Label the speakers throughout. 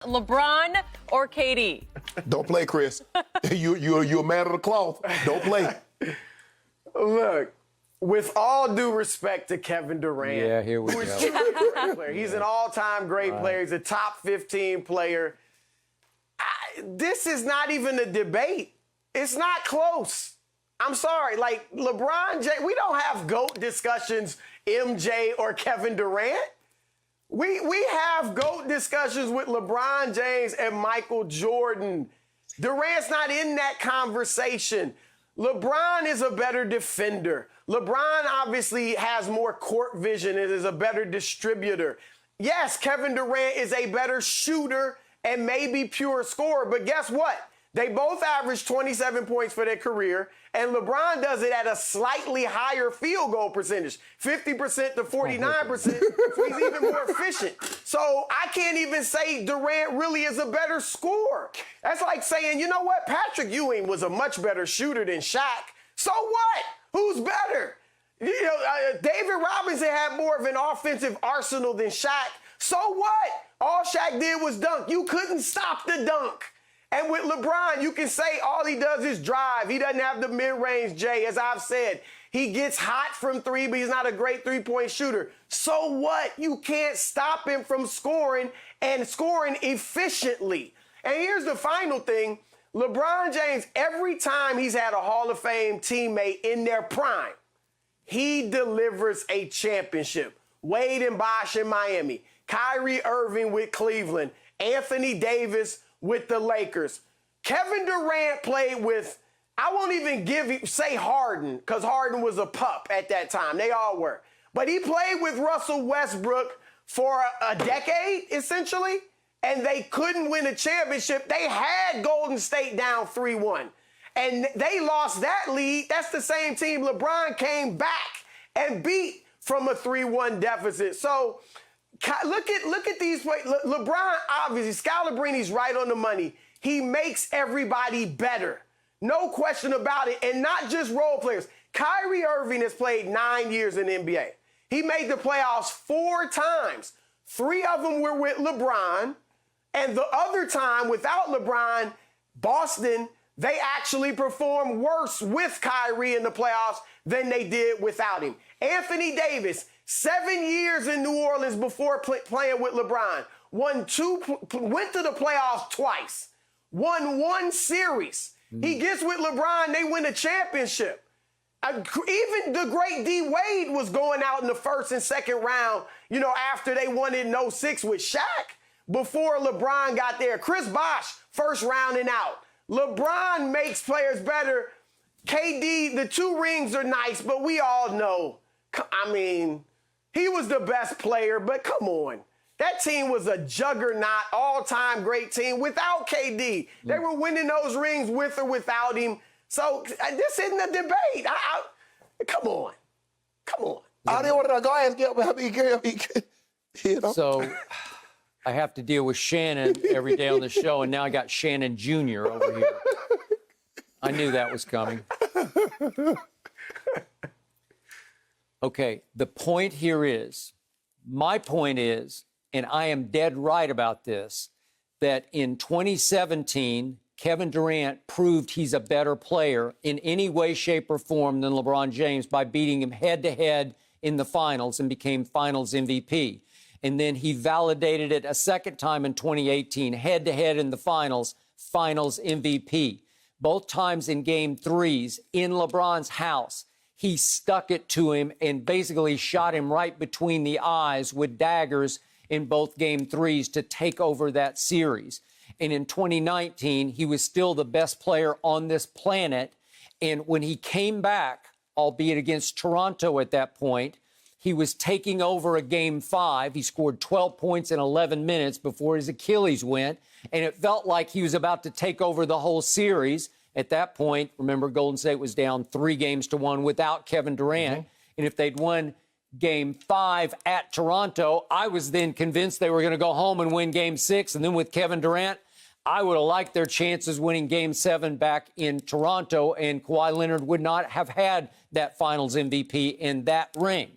Speaker 1: LeBron or KD?
Speaker 2: Don't play, Chris. You're a man of the cloth. Don't play.
Speaker 3: Look, with all due respect to Kevin Durant,
Speaker 4: Yeah, here we
Speaker 3: who is
Speaker 4: go.
Speaker 3: truly a great player. He's an all-time great player. He's a top 15 player. This is not even a debate. It's not close. I'm sorry. Like, LeBron James, we don't have GOAT discussions, MJ or Kevin Durant. We have GOAT discussions with LeBron James and Michael Jordan. Durant's not in that conversation. LeBron is a better defender. LeBron obviously has more court vision and is a better distributor. Yes, Kevin Durant is a better shooter and maybe pure scorer, but guess what? They both average 27 points for their career, and LeBron does it at a slightly higher field goal percentage, 50% to 49%, so he's even more efficient. So I can't even say Durant really is a better scorer. That's like saying, you know what, Patrick Ewing was a much better shooter than Shaq. So what? Who's better? You know, David Robinson had more of an offensive arsenal than Shaq. So what? All Shaq did was dunk. You couldn't stop the dunk. And with LeBron, you can say all he does is drive. He doesn't have the mid-range, Jay, as I've said. He gets hot from three, but he's not a great three-point shooter. So what? You can't stop him from scoring and scoring efficiently. And here's the final thing. LeBron James, every time he's had a Hall of Fame teammate in their prime, he delivers a championship. Wade and Bosh in Miami, Kyrie Irving with Cleveland, Anthony Davis with the Lakers. Kevin Durant played with, I won't even say Harden, because Harden was a pup at that time. They all were. But he played with Russell Westbrook for a decade, essentially, and they couldn't win a championship. They had Golden State down 3-1, and they lost that lead. That's the same team LeBron came back and beat from a 3-1 deficit. So look at these plays. LeBron, obviously, Scalabrine's right on the money. He makes everybody better. No question about it. And not just role players. Kyrie Irving has played 9 years in the NBA. He made the playoffs 4 times. 3 of them were with LeBron. And the other time, without LeBron, Boston, they actually performed worse with Kyrie in the playoffs than they did without him. Anthony Davis, 7 years in New Orleans before playing with LeBron. Went to the playoffs twice. Won 1 series. He gets with LeBron, they win a championship. Even the great D. Wade was going out in the first and second round, you know, after they won it in 06 with Shaq, before LeBron got there. Chris Bosh, first round and out. LeBron makes players better. KD, the 2 rings are nice, but we all know, I mean, he was the best player, but come on. That team was a juggernaut, all-time great team without KD. They were winning those rings with or without him. So this isn't a debate. Come on. Come on.
Speaker 2: I didn't want to go ask you know.
Speaker 4: So I have to deal with Shannon every day on the show, and now I got Shannon Jr. over here. I knew that was coming. Okay, the point here is, my point is, and I am dead right about this, that in 2017, Kevin Durant proved he's a better player in any way, shape, or form than LeBron James by beating him head-to-head in the finals and became finals MVP. And then he validated it a second time in 2018, head-to-head in the finals, finals MVP. Both times in Game 3s in LeBron's house. He stuck it to him and basically shot him right between the eyes with daggers in both Game 3s to take over that series. And in 2019, he was still the best player on this planet. And when he came back, albeit against Toronto at that point, he was taking over a Game 5. He scored 12 points in 11 minutes before his Achilles went. And it felt like he was about to take over the whole series. At that point, remember, Golden State was down 3-1 without Kevin Durant. And if they'd won Game 5 at Toronto, I was then convinced they were going to go home and win Game 6. And then with Kevin Durant, I would have liked their chances winning Game 7 back in Toronto, and Kawhi Leonard would not have had that Finals MVP in that ring.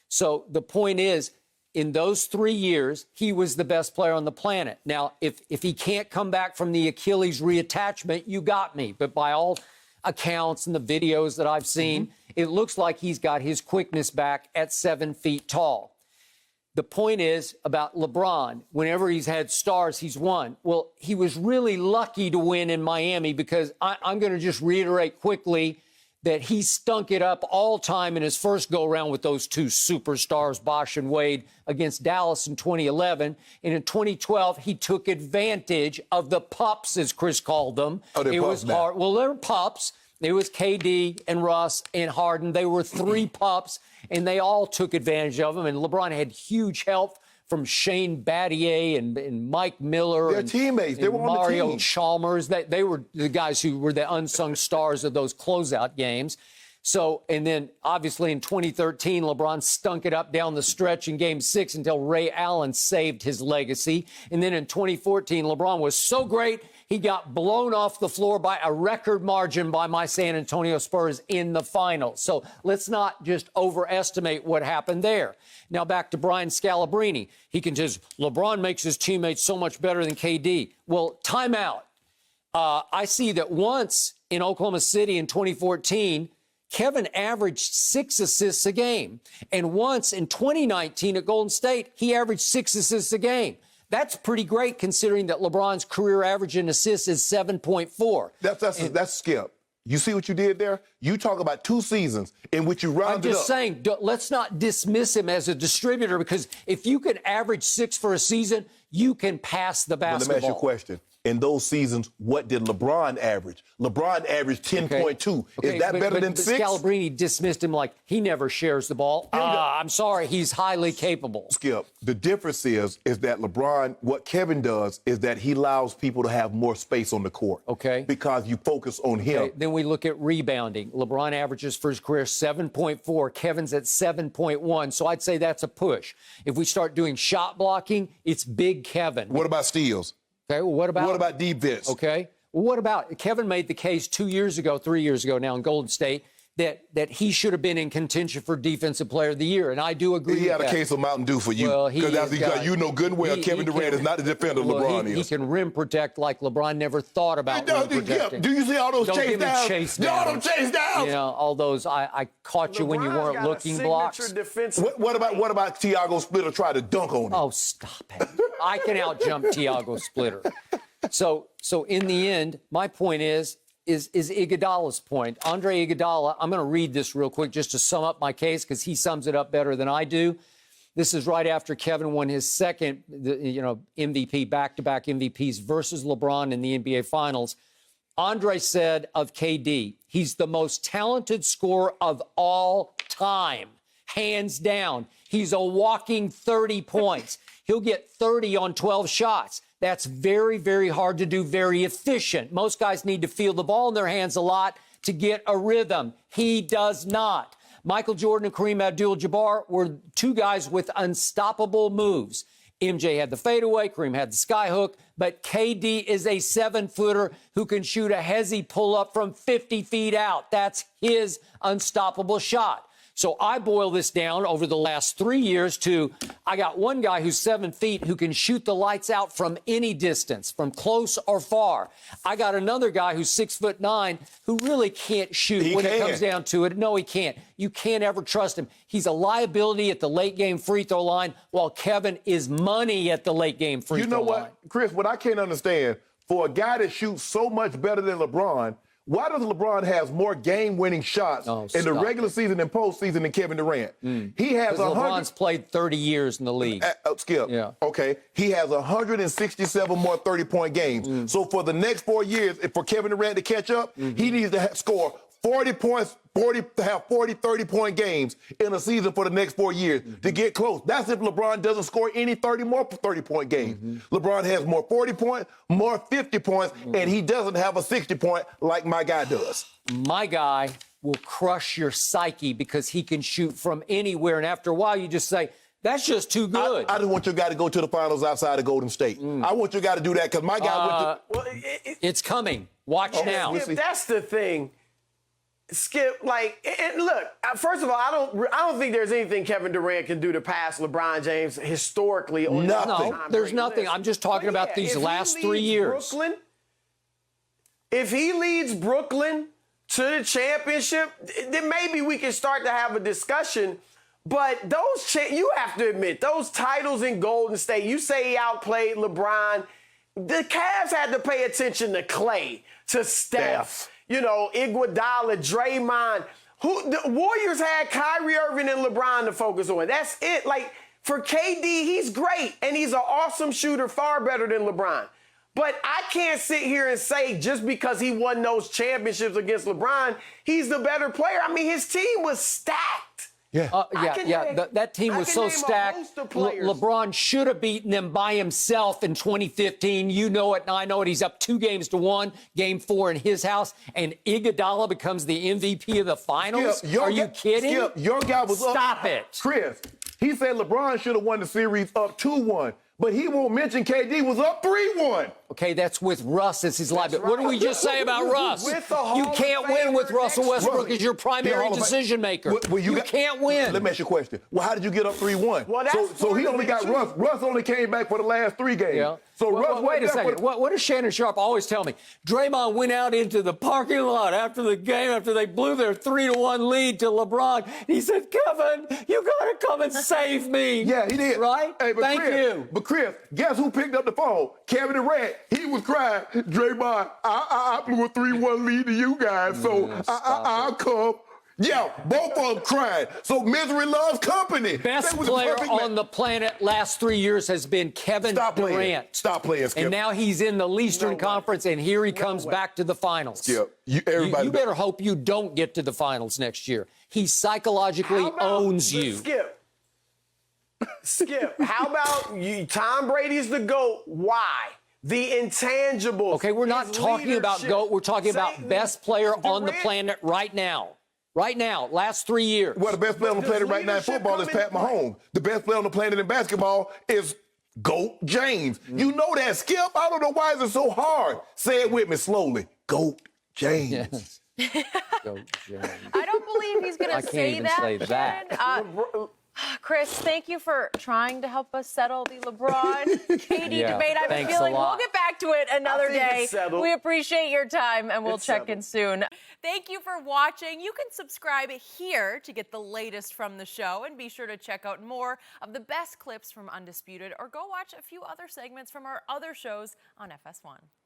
Speaker 4: So the point is, in those 3 years, he was the best player on the planet. Now, if he can't come back from the Achilles reattachment, you got me. But by all accounts and the videos that I've seen, it looks like he's got his quickness back at 7 feet tall. The point is about LeBron, whenever he's had stars, he's won. Well, he was really lucky to win in Miami because I'm going to just reiterate quickly that he stunk it up all time in his first go-around with those two superstars, Bosh and Wade, against Dallas in 2011. And in 2012, he took advantage of the pups, as Chris called them.
Speaker 2: Oh, they're
Speaker 4: it
Speaker 2: pups
Speaker 4: was
Speaker 2: now.
Speaker 4: hard. Well, they're pups. It was KD and Russ and Harden. They were 3 pups, and they all took advantage of him. And LeBron had huge help from Shane Battier and Mike Miller.
Speaker 2: They're
Speaker 4: and
Speaker 2: teammates. They
Speaker 4: and
Speaker 2: were on the
Speaker 4: Mario
Speaker 2: team.
Speaker 4: Chalmers. They were the guys who were the unsung stars of those closeout games. So, and then obviously in 2013, LeBron stunk it up down the stretch in Game 6 until Ray Allen saved his legacy. And then in 2014, LeBron was so great, he got blown off the floor by a record margin by my San Antonio Spurs in the finals. So let's not just overestimate what happened there. Now back to Brian Scalabrine. He contends LeBron makes his teammates so much better than KD. Well, timeout. I see that once in Oklahoma City in 2014, Kevin averaged 6 assists a game. And once in 2019 at Golden State, he averaged 6 assists a game. That's pretty great considering that LeBron's career average in assists is 7.4.
Speaker 2: That's Skip. You see what you did there? You talk about 2 seasons in which you rounded up.
Speaker 4: I'm just saying, let's not dismiss him as a distributor because if you can average 6 for a season, you can pass the basketball.
Speaker 2: But let me ask you a question. In those seasons, what did LeBron average? LeBron averaged 10.2.
Speaker 4: Okay,
Speaker 2: Is that better than 6?
Speaker 4: Scalabrine dismissed him like he never shares the ball. I'm sorry, he's highly capable.
Speaker 2: Skip, the difference is that LeBron, what Kevin does is that he allows people to have more space on the court.
Speaker 4: Okay.
Speaker 2: Because you focus on him.
Speaker 4: Okay, then we look at rebounding. LeBron averages for his career 7.4. Kevin's at 7.1. So I'd say that's a push. If we start doing shot blocking, it's big Kevin.
Speaker 2: What about steals?
Speaker 4: Okay, well, what about
Speaker 2: defense?
Speaker 4: Okay. Well, what about Kevin made the case 2 years ago, 3 years ago now in Golden State that he should have been in contention for Defensive Player of the Year, and I do agree with that.
Speaker 2: He had a case of Mountain Dew for you.
Speaker 4: Well,
Speaker 2: because you know good and well Kevin Durant is not the defender LeBron is.
Speaker 4: He can rim protect like LeBron never thought about rim protecting.
Speaker 2: Do you see all those
Speaker 4: Don't
Speaker 2: chase
Speaker 4: give me
Speaker 2: downs?
Speaker 4: chase
Speaker 2: All
Speaker 4: downs.
Speaker 2: them chase downs.
Speaker 4: You know, all those I caught you when you
Speaker 3: LeBron's
Speaker 4: weren't
Speaker 3: got a
Speaker 4: looking
Speaker 3: signature
Speaker 4: blocks.
Speaker 3: defensive
Speaker 2: What about Tiago Splitter try to dunk on him?
Speaker 4: Oh, stop it. I can out-jump Tiago Splitter. So in the end, my point is Iguodala's point. Andre Iguodala, I'm going to read this real quick just to sum up my case because he sums it up better than I do. This is right after Kevin won his second, MVP, back-to-back MVPs versus LeBron in the NBA Finals. Andre said of KD, he's the most talented scorer of all time, hands down. He's a walking 30 points. He'll get 30 on 12 shots. That's very, very hard to do, very efficient. Most guys need to feel the ball in their hands a lot to get a rhythm. He does not. Michael Jordan and Kareem Abdul-Jabbar were 2 guys with unstoppable moves. MJ had the fadeaway, Kareem had the skyhook, but KD is a 7-footer who can shoot a hezzy pull-up from 50 feet out. That's his unstoppable shot. So I boil this down over the last 3 years to I got one guy who's 7 feet who can shoot the lights out from any distance, from close or far. I got another guy who's 6'9" who really can't shoot it comes down to it. No, he can't. You can't ever trust him. He's a liability at the late game free throw line, while Kevin is money at the late game free throw line.
Speaker 2: You know what, Chris, what I can't understand, for a guy that shoots so much better than LeBron, why does LeBron have more game-winning shots in the regular season and postseason than Kevin Durant? He has 100.
Speaker 4: LeBron's played 30 years in the league.
Speaker 2: Skip.
Speaker 4: Yeah.
Speaker 2: Okay. He has 167 more 30-point games. So for the next 4 years, for Kevin Durant to catch up, he needs to score 40 points, to have 40 30-point games in a season for the next 4 years to get close. That's if LeBron doesn't score any 30-point games. LeBron has more 40-point, more 50 points, and he doesn't have a 60-point like my guy does.
Speaker 4: My guy will crush your psyche because he can shoot from anywhere, and after a while you just say, that's just too good.
Speaker 2: I just want your guy to go to the finals outside of Golden State. I want your guy to do that because my guy went to...
Speaker 4: It's coming. Watch now.
Speaker 3: That's the thing. Skip, and look, first of all, I don't think there's anything Kevin Durant can do to pass LeBron James historically. On
Speaker 2: Nothing.
Speaker 4: No, there's nothing.
Speaker 3: List.
Speaker 4: I'm just talking about these last 3 years.
Speaker 3: If he leads Brooklyn to the championship, then maybe we can start to have a discussion. But you have to admit, those titles in Golden State, you say he outplayed LeBron. The Cavs had to pay attention to Clay, to Steph. Iguodala, Draymond. The Warriors had Kyrie Irving and LeBron to focus on. That's it. For KD, he's great, and he's an awesome shooter, far better than LeBron. But I can't sit here and say just because he won those championships against LeBron, he's the better player. I mean, his team was stacked.
Speaker 2: Yeah.
Speaker 4: That team was so stacked. LeBron should have beaten them by himself in 2015. You know it, and I know it. He's up 2-1, Game 4 in his house, and Iguodala becomes the MVP of the finals.
Speaker 2: Skip,
Speaker 4: Are you kidding?
Speaker 2: Skip, your guy was up.
Speaker 4: Stop it.
Speaker 2: Chris, he said LeBron should have won the series up 2-1. But he won't mention KD was up 3-1.
Speaker 4: Okay, that's with Russ as his liability. What did we just say about Russ? You can't win with Russell Westbrook as your primary decision maker. You can't win.
Speaker 2: Let me ask you a question. Well, how did you get up 3-1? So he only got Russ. Russ only came back for the last 3 games.
Speaker 4: Yeah.
Speaker 2: So Russ
Speaker 4: wait a second. What does Shannon Sharpe always tell me? Draymond went out into the parking lot after the game, after they blew their 3-1 lead to LeBron. He said, Kevin, you got to come and save me.
Speaker 2: Yeah, he did.
Speaker 4: Right?
Speaker 2: Hey,
Speaker 4: Thank you.
Speaker 2: But Chris, guess who picked up the phone? Kevin Durant. He was crying. Draymond, I blew a 3-1 lead to you guys, so I'll come. Yeah, both of them crying. So misery loves company.
Speaker 4: Best player on the planet last 3 years has been Kevin Durant.
Speaker 2: Stop playing, Skip.
Speaker 4: And now he's in the Eastern Conference, and here he comes back to the finals.
Speaker 2: Skip, you
Speaker 4: better hope you don't get to the finals next year. He psychologically owns you.
Speaker 3: Skip, how about you? Tom Brady's the GOAT. Why? The intangibles.
Speaker 4: Okay, we're not talking about GOAT. We're talking about best player on the planet right now. Right now, last 3 years.
Speaker 2: Well, the best player on the planet right now in football is Pat Mahomes. The best player on the planet in basketball is GOAT James. You know that, Skip. I don't know why is it so hard. Say it with me slowly. GOAT James.
Speaker 4: Yes. GOAT James.
Speaker 1: I don't believe he's going to say that.
Speaker 4: I can't even say that.
Speaker 1: Chris, thank you for trying to help us settle the LeBron-KD debate. I have a feeling we'll get back to it another day. We appreciate your time, and we'll check in soon. Thank you for watching. You can subscribe here to get the latest from the show, and be sure to check out more of the best clips from Undisputed, or go watch a few other segments from our other shows on FS1.